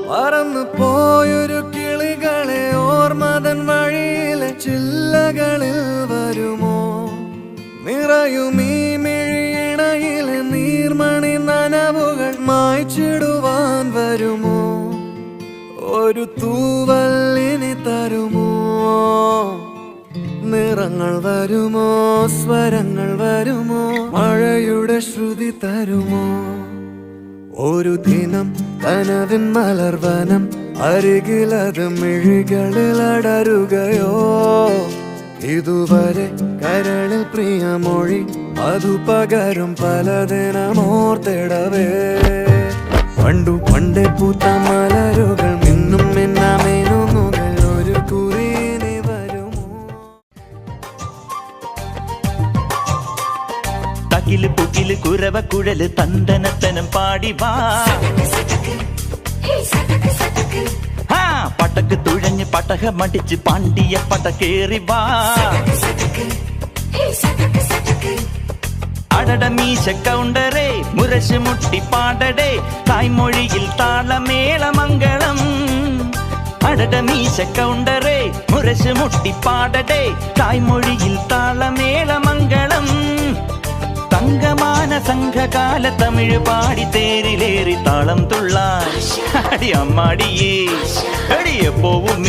പറന്നു പോയൊരു കിളികളെ ഓർമ്മതൻ വഴിയിലെ ചില്ലകളിൽ വരുമോ? നിറയും ഈ മിഴിയിണയിലെ നീർമണി നനവുകൾ മായ്ച്ചിടുവാൻ വരുമോ? ഒരു തൂവല്ലിനി തരുമോ? നിറങ്ങൾ വരുമോ? സ്വരങ്ങൾ വരുമോ? മഴയുടെ ശ്രുതി തരുമോ? ഒരു ദിനം കനവിൻ മലർവനം അരികിലത് മിഴികളിൽ അടരുകയോ? ഇതുവരെ കരളിൽ പ്രിയമൊഴി അതു പകരും പലതിനമോർത്തിടവേ. പണ്ടു പണ്ടേ പൂത്ത മലരുകൾ മിന്നും മിന്നാമേനുകൾ ഒരു കുറിനി വരുമോ? തകില് പുകില് കുരവ കുഴല് തന്തനത്തനം പാടി വാ. പടക്ക് തുഴഞ്ഞ് പടക മടിച്ച് പാണ്ടിയ പടക്കേറി വാ. അടട മീശ കൗണ്ടറേ മുരശ് മുട്ടി പാടടേ തായ്മൊഴിയിൽ താളമേളമംഗളം. അടട മീശ കൗണ്ടറേ മുരശ് മുട്ടി പാടടേ തായ്മൊഴിയിൽ താളമേളമംഗളം. തങ്കമാന സംഘകാല തമിഴ് പാടി തേരിലേറി താളം തുള്ളാൻ അടി അമ്മാടിയേ അടിയെ പോവും.